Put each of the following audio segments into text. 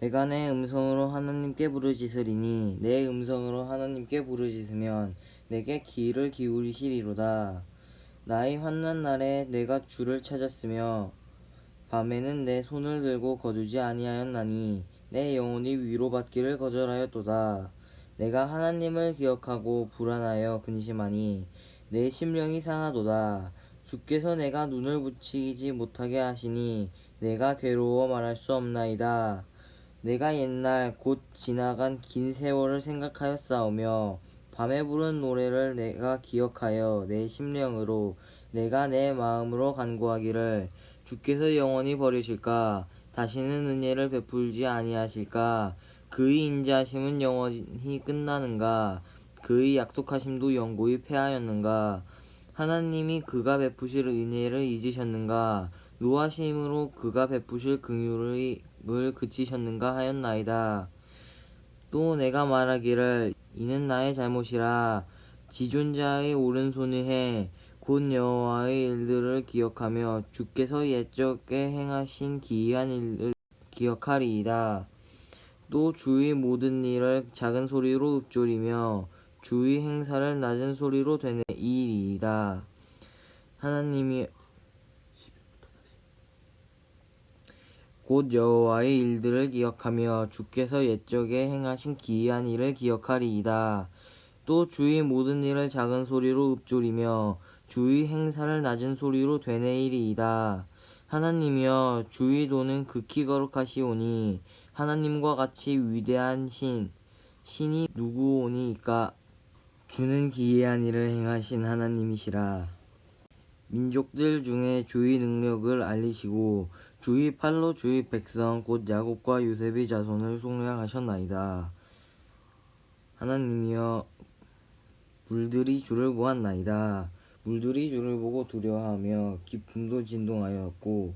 내가 내 음성으로 하나님께 부르짖으리니 내 음성으로 하나님께 부르짖으면 내게 귀를 기울이시리로다. 나의 환난 날에 내가 주를 찾았으며 밤에는 내 손을 들고 거두지 아니하였나니 내 영혼이 위로받기를 거절하였도다. 내가 하나님을 기억하고 불안하여 근심하니 내 심령이 상하도다. 주께서 내가 눈을 붙이지 못하게 하시니 내가 괴로워 말할 수 없나이다. 내가 옛날 곧 지나간 긴 세월을 생각하였사오며 밤에 부른 노래를 내가 기억하여 내 심령으로 내가 내 마음으로 간구하기를 주께서 영원히 버리실까? 다시는 은혜를 베풀지 아니하실까? 그의 인자하심은 영원히 끝나는가? 그의 약속하심도 영구히 패하였는가? 하나님이 그가 베푸실 은혜를 잊으셨는가? 노하심으로 그가 베푸실 긍휼을 그치셨는가 하였나이다. 또 내가 말하기를 이는 나의 잘못이라. 지존자의 오른손을 해 곧 여호와의 일들을 기억하며 주께서 옛적에 행하신 기이한 일을 기억하리이다. 또 주의 모든 일을 작은 소리로 읊조리며 주의 행사를 낮은 소리로 되뇌이리이다. 하나님이 곧 여호와의 일들을 기억하며 주께서 옛적에 행하신 기이한 일을 기억하리이다. 또 주의 모든 일을 작은 소리로 읊조리며 주의 행사를 낮은 소리로 되뇌이리이다. 하나님이여 주의 도는 극히 거룩하시오니 하나님과 같이 위대한 신이 누구오니이까? 주는 기이한 일을 행하신 하나님이시라. 민족들 중에 주의 능력을 알리시고 주의 팔로 주의 백성 곧 야곱과 요셉의 자손을 속량하셨나이다. 하나님이여 물들이 주를 보았나이다. 물들이 주를 보고 두려워하며 깊음도 진동하였고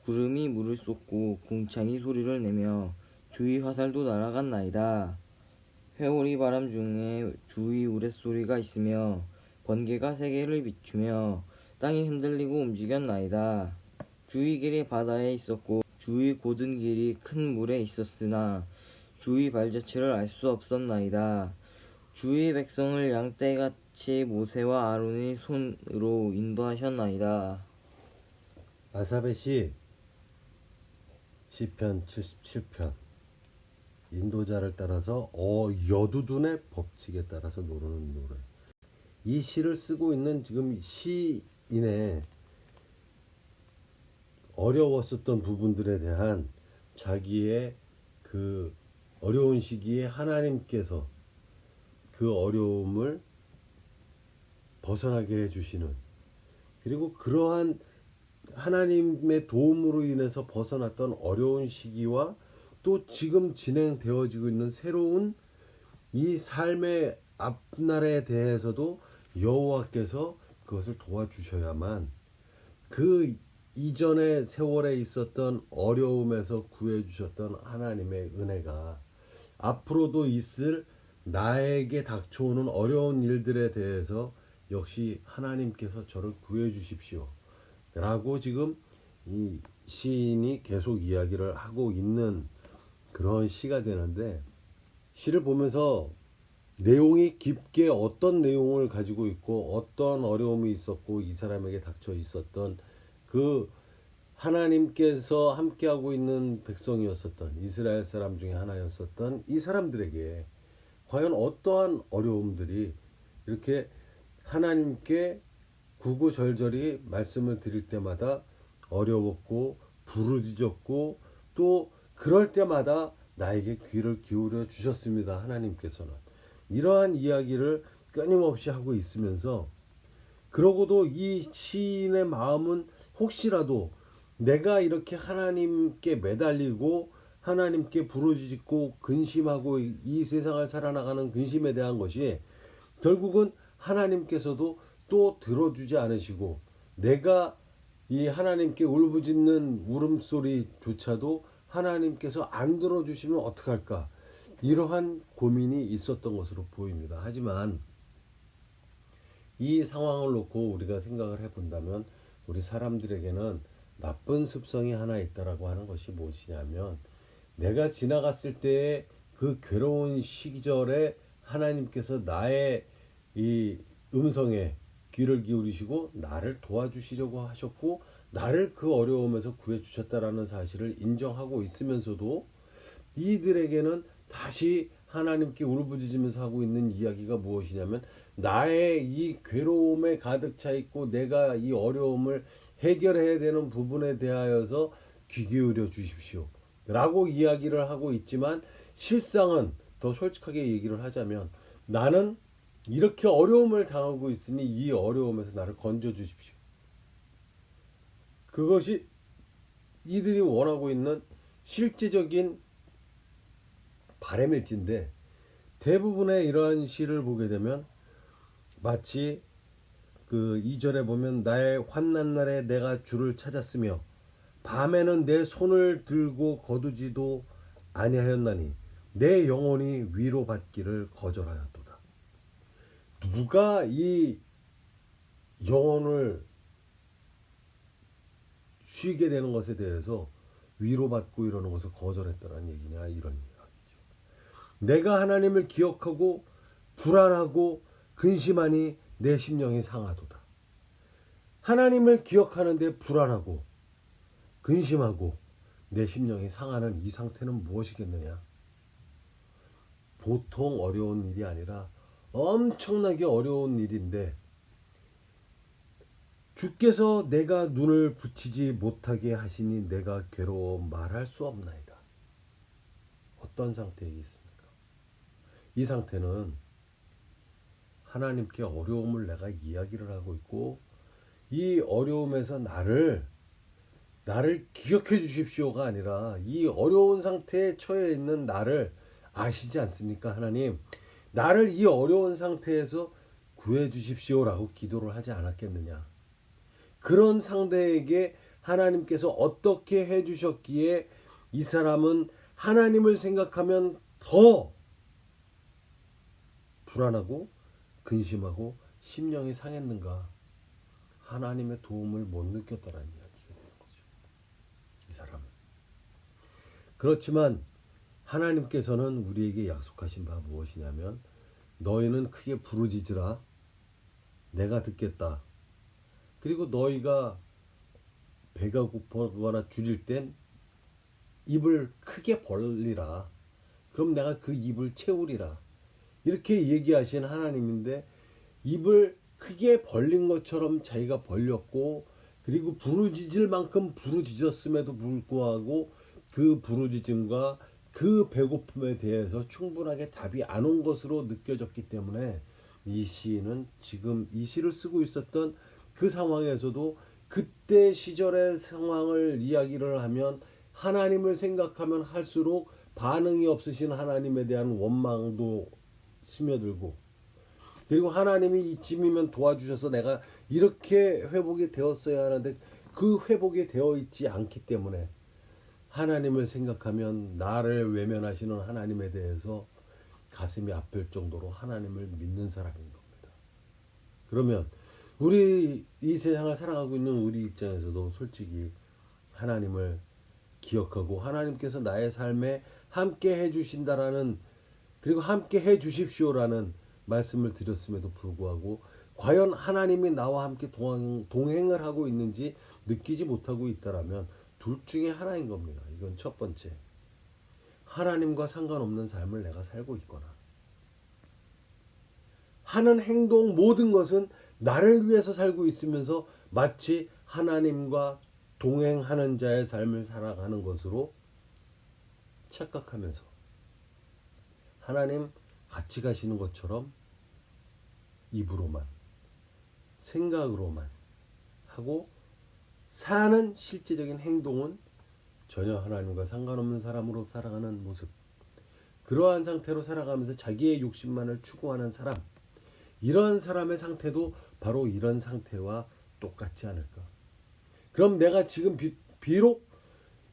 구름이 물을 쏟고 궁창이 소리를 내며 주의 화살도 날아갔나이다. 회오리 바람 중에 주의 우레소리가 있으며 번개가 세계를 비추며 땅이 흔들리고 움직였나이다. 주의 길이 바다에 있었고 주의 고든 길이 큰 물에 있었으나 주의 발자취를 알 수 없었나이다. 주의 백성을 양떼같이 모세와 아론의 손으로 인도하셨나이다. 아사벳이 시편 77편 인도자를 따라서 여두둔의 법칙에 따라서 노르는 노래. 이 시를 쓰고 있는 지금 시인의 어려웠었던 부분들에 대한 자기의 그 어려운 시기에 하나님께서 그 어려움을 벗어나게 해주시는, 그리고 그러한 하나님의 도움으로 인해서 벗어났던 어려운 시기와 또 지금 진행되어지고 있는 새로운 이 삶의 앞날에 대해서도 여호와께서 그것을 도와주셔야만 그 이전의 세월에 있었던 어려움에서 구해주셨던 하나님의 은혜가 앞으로도 있을 나에게 닥쳐오는 어려운 일들에 대해서 역시 하나님께서 저를 구해주십시오 라고 지금 이 시인이 계속 이야기를 하고 있는 그런 시가 되는데, 시를 보면서 내용이 깊게 어떤 내용을 가지고 있고 어떤 어려움이 있었고 이 사람에게 닥쳐 있었던 그 하나님께서 함께하고 있는 백성이었었던 이스라엘 사람 중에 하나였었던 이 사람들에게 과연 어떠한 어려움들이 이렇게 하나님께 구구절절히 말씀을 드릴 때마다 어려웠고 부르짖었고 또 그럴 때마다 나에게 귀를 기울여 주셨습니다. 하나님께서는 이러한 이야기를 끊임없이 하고 있으면서, 그러고도 이 시인의 마음은 혹시라도 내가 이렇게 하나님께 매달리고 하나님께 부르짖고 근심하고 이 세상을 살아나가는 근심에 대한 것이 결국은 하나님께서도 또 들어주지 않으시고 내가 이 하나님께 울부짖는 울음소리조차도 하나님께서 안 들어주시면 어떡할까, 이러한 고민이 있었던 것으로 보입니다. 하지만 이 상황을 놓고 우리가 생각을 해본다면 우리 사람들에게는 나쁜 습성이 하나 있다라고 하는 것이 무엇이냐면 내가 지나갔을 때의 그 괴로운 시절에 하나님께서 나의 이 음성에 귀를 기울이시고 나를 도와주시려고 하셨고 나를 그 어려움에서 구해주셨다라는 사실을 인정하고 있으면서도 이들에게는 다시 하나님께 울부짖으면서 하고 있는 이야기가 무엇이냐면 나의 이 괴로움에 가득 차 있고 내가 이 어려움을 해결해야 되는 부분에 대하여서 귀 기울여 주십시오 라고 이야기를 하고 있지만 실상은 더 솔직하게 얘기를 하자면 나는 이렇게 어려움을 당하고 있으니 이 어려움에서 나를 건져 주십시오. 그것이 이들이 원하고 있는 실제적인 바람일진데 대부분의 이러한 시를 보게 되면 마치 그 2절에 보면 나의 환난 날에 내가 주를 찾았으며 밤에는 내 손을 들고 거두지도 아니하였나니 내 영혼이 위로받기를 거절하였도다. 누가 이 영혼을 쉬게 되는 것에 대해서 위로받고 이러는 것을 거절했다는 얘기냐 이런 이야기죠. 내가 하나님을 기억하고 불안하고 근심하니 내 심령이 상하도다. 하나님을 기억하는데 불안하고 근심하고 내 심령이 상하는 이 상태는 무엇이겠느냐? 보통 어려운 일이 아니라 엄청나게 어려운 일인데 주께서 내가 눈을 붙이지 못하게 하시니 내가 괴로워 말할 수 없나이다. 어떤 상태이겠습니까? 이 상태는 하나님께 어려움을 내가 이야기를 하고 있고 이 어려움에서 나를 기억해 주십시오가 아니라 이 어려운 상태에 처해 있는 나를 아시지 않습니까? 하나님 나를 이 어려운 상태에서 구해 주십시오라고 기도를 하지 않았겠느냐. 그런 상대에게 하나님께서 어떻게 해 주셨기에 이 사람은 하나님을 생각하면 더 불안하고 근심하고 심령이 상했는가. 하나님의 도움을 못 느꼈다라는 이야기가 되는 거죠. 이 사람은. 그렇지만 하나님께서는 우리에게 약속하신 바 무엇이냐면 너희는 크게 부르짖으라 내가 듣겠다. 그리고 너희가 배가 고프거나 줄일 땐 입을 크게 벌리라. 그럼 내가 그 입을 채우리라. 이렇게 얘기하신 하나님인데 입을 크게 벌린 것처럼 자기가 벌렸고 그리고 부르짖을 만큼 부르짖었음에도 불구하고 그 부르짖음과 그 배고픔에 대해서 충분하게 답이 안 온 것으로 느껴졌기 때문에 이 시인은 지금 이 시를 쓰고 있었던 그 상황에서도 그때 시절의 상황을 이야기를 하면 하나님을 생각하면 할수록 반응이 없으신 하나님에 대한 원망도 스며들고 그리고 하나님이 이쯤이면 도와주셔서 내가 이렇게 회복이 되었어야 하는데 그 회복이 되어 있지 않기 때문에 하나님을 생각하면 나를 외면하시는 하나님에 대해서 가슴이 아플 정도로 하나님을 믿는 사람인 겁니다. 그러면 우리 이 세상을 살아가고 있는 우리 입장에서도 솔직히 하나님을 기억하고 하나님께서 나의 삶에 함께 해주신다라는 그리고 함께 해주십시오라는 말씀을 드렸음에도 불구하고 과연 하나님이 나와 함께 동행을 하고 있는지 느끼지 못하고 있다라면 둘 중에 하나인 겁니다. 이건 첫 번째. 하나님과 상관없는 삶을 내가 살고 있거나 하는 행동 모든 것은 나를 위해서 살고 있으면서 마치 하나님과 동행하는 자의 삶을 살아가는 것으로 착각하면서 하나님 같이 가시는 것처럼 입으로만 생각으로만 하고 사는 실제적인 행동은 전혀 하나님과 상관없는 사람으로 살아가는 모습. 그러한 상태로 살아가면서 자기의 욕심만을 추구하는 사람. 이런 사람의 상태도 바로 이런 상태와 똑같지 않을까. 그럼 내가 지금 비록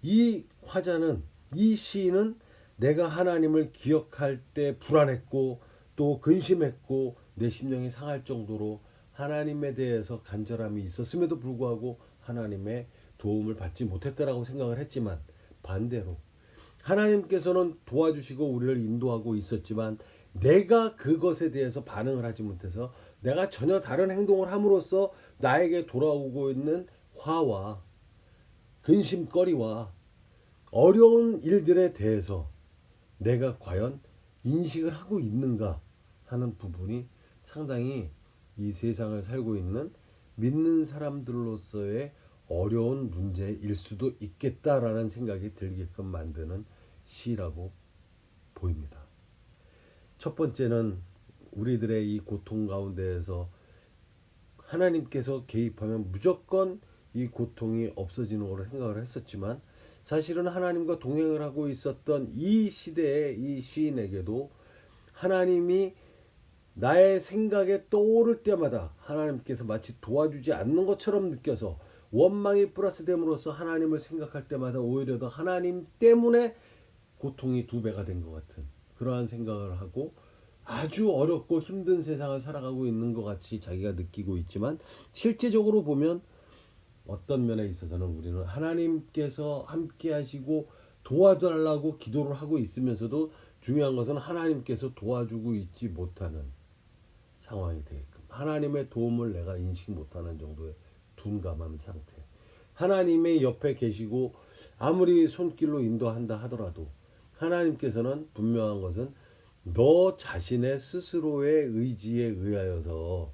이 화자는 이 시인은 내가 하나님을 기억할 때 불안했고 또 근심했고 내 심령이 상할 정도로 하나님에 대해서 간절함이 있었음에도 불구하고 하나님의 도움을 받지 못했다라고 생각을 했지만 반대로 하나님께서는 도와주시고 우리를 인도하고 있었지만 내가 그것에 대해서 반응을 하지 못해서 내가 전혀 다른 행동을 함으로써 나에게 돌아오고 있는 화와 근심거리와 어려운 일들에 대해서 내가 과연 인식을 하고 있는가 하는 부분이 상당히 이 세상을 살고 있는 믿는 사람들로서의 어려운 문제일 수도 있겠다라는 생각이 들게끔 만드는 시라고 보입니다. 첫 번째는 우리들의 이 고통 가운데에서 하나님께서 개입하면 무조건 이 고통이 없어지는 걸로 생각을 했었지만 사실은 하나님과 동행을 하고 있었던 이 시대의 이 시인에게도 하나님이 나의 생각에 떠오를 때마다 하나님께서 마치 도와주지 않는 것처럼 느껴서 원망이 플러스됨으로써 하나님을 생각할 때마다 오히려 더 하나님 때문에 고통이 2배가 된 것 같은 그러한 생각을 하고 아주 어렵고 힘든 세상을 살아가고 있는 것 같이 자기가 느끼고 있지만 실제적으로 보면 어떤 면에 있어서는 우리는 하나님께서 함께 하시고 도와달라고 기도를 하고 있으면서도 중요한 것은 하나님께서 도와주고 있지 못하는 상황이 되게끔 하나님의 도움을 내가 인식 못하는 정도의 둔감한 상태. 하나님의 옆에 계시고 아무리 손길로 인도한다 하더라도 하나님께서는 분명한 것은 너 자신의 스스로의 의지에 의하여서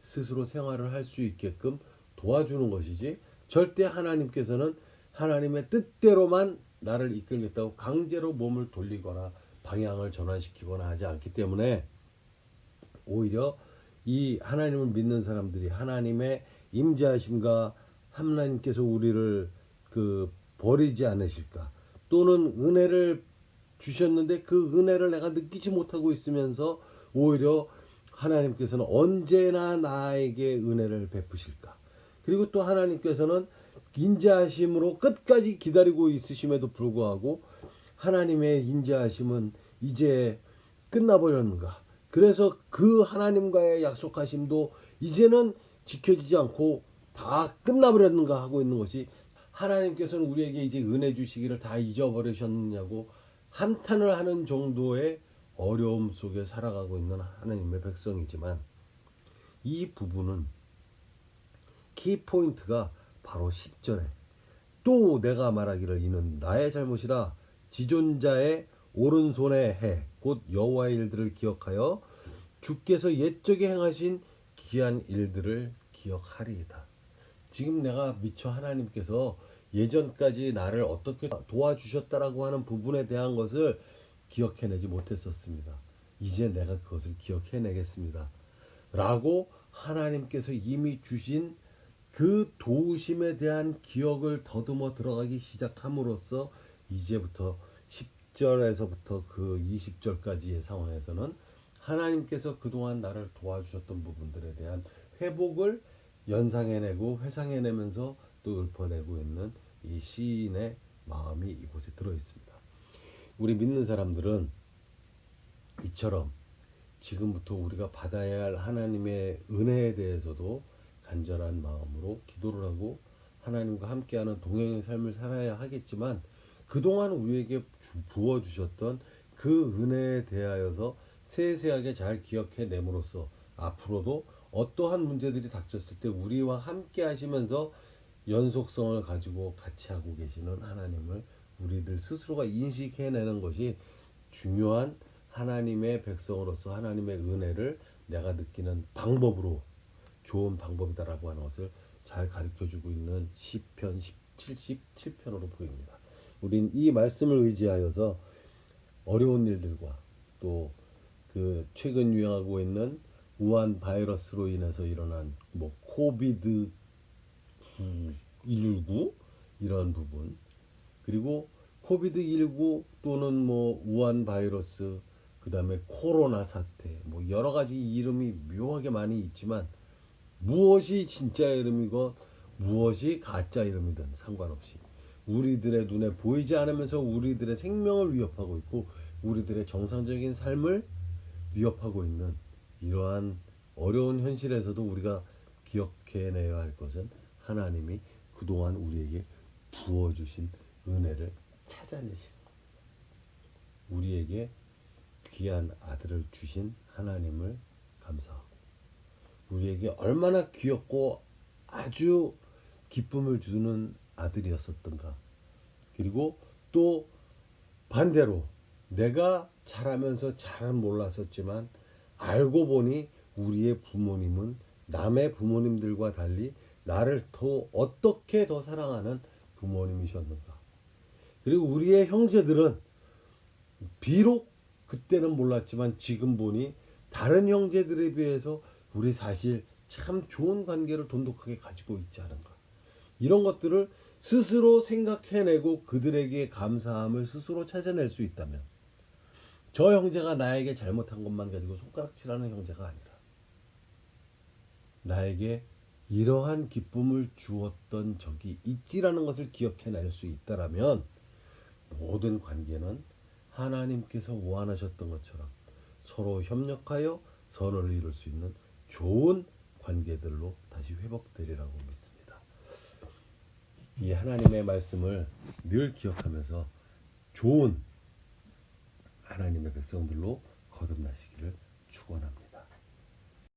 스스로 생활을 할 수 있게끔 도와주는 것이지 절대 하나님께서는 하나님의 뜻대로만 나를 이끌겠다고 강제로 몸을 돌리거나 방향을 전환시키거나 하지 않기 때문에 오히려 이 하나님을 믿는 사람들이 하나님의 임재하심과 하나님께서 우리를 버리지 않으실까 또는 은혜를 주셨는데 그 은혜를 내가 느끼지 못하고 있으면서 오히려 하나님께서는 언제나 나에게 은혜를 베푸실까 그리고 또 하나님께서는 인자하심으로 끝까지 기다리고 있으심에도 불구하고 하나님의 인자하심은 이제 끝나버렸는가 그래서 그 하나님과의 약속하심도 이제는 지켜지지 않고 다 끝나버렸는가 하고 있는 것이 하나님께서는 우리에게 이제 은혜 주시기를 다 잊어버리셨느냐고 한탄을 하는 정도의 어려움 속에 살아가고 있는 하나님의 백성이지만 이 부분은 키포인트가 바로 10절에 또 내가 말하기를 이는 나의 잘못이라 지존자의 오른손에 해 곧 여호와의 일들을 기억하여 주께서 옛적에 행하신 귀한 일들을 기억하리이다. 지금 내가 미처 하나님께서 예전까지 나를 어떻게 도와주셨다라고 하는 부분에 대한 것을 기억해내지 못했었습니다. 이제 내가 그것을 기억해내겠습니다. 라고 하나님께서 이미 주신 그 도우심에 대한 기억을 더듬어 들어가기 시작함으로써 이제부터 10절에서부터 그 20절까지의 상황에서는 하나님께서 그동안 나를 도와주셨던 부분들에 대한 회복을 연상해내고 회상해내면서 또 읊어내고 있는 이 시인의 마음이 이곳에 들어있습니다. 우리 믿는 사람들은 이처럼 지금부터 우리가 받아야 할 하나님의 은혜에 대해서도 간절한 마음으로 기도를 하고 하나님과 함께하는 동행의 삶을 살아야 하겠지만 그동안 우리에게 부어주셨던 그 은혜에 대하여서 세세하게 잘 기억해냄으로써 앞으로도 어떠한 문제들이 닥쳤을 때 우리와 함께 하시면서 연속성을 가지고 같이 하고 계시는 하나님을 우리들 스스로가 인식해내는 것이 중요한 하나님의 백성으로서 하나님의 은혜를 내가 느끼는 방법으로 좋은 방법이다라고 하는 것을 잘 가르쳐주고 있는 시편 77편으로 보입니다. 우린 이 말씀을 의지하여서 어려운 일들과 또 그 최근 유행하고 있는 우한 바이러스로 인해서 일어난 코비드 19 이런 부분 그리고 코비드 19 또는 우한 바이러스 그 다음에 코로나 사태 여러 가지 이름이 묘하게 많이 있지만 무엇이 진짜 이름이고 무엇이 가짜 이름이든 상관없이 우리들의 눈에 보이지 않으면서 우리들의 생명을 위협하고 있고 우리들의 정상적인 삶을 위협하고 있는 이러한 어려운 현실에서도 우리가 기억해내야 할 것은 하나님이 그동안 우리에게 부어주신 은혜를 찾아내시는 것. 우리에게 귀한 아들을 주신 하나님을 감사하고, 우리에게 얼마나 귀엽고 아주 기쁨을 주는 아들이었었던가. 그리고 또 반대로 내가 자라면서 잘은 몰랐었지만 알고 보니 우리의 부모님은 남의 부모님들과 달리 나를 더 어떻게 더 사랑하는 부모님이셨는가. 그리고 우리의 형제들은 비록 그때는 몰랐지만 지금 보니 다른 형제들에 비해서 우리 사실 참 좋은 관계를 돈독하게 가지고 있지 않은가. 이런 것들을 스스로 생각해내고 그들에게 감사함을 스스로 찾아낼 수 있다면, 저 형제가 나에게 잘못한 것만 가지고 손가락질하는 형제가 아니라 나에게 이러한 기쁨을 주었던 적이 있지라는 것을 기억해낼 수 있다라면 모든 관계는 하나님께서 원하셨던 것처럼 서로 협력하여 선을 이룰 수 있는 좋은 관계들로 다시 회복되리라고 믿습니다. 이 하나님의 말씀을 늘 기억하면서 좋은 하나님의 백성들로 거듭나시기를 축원합니다.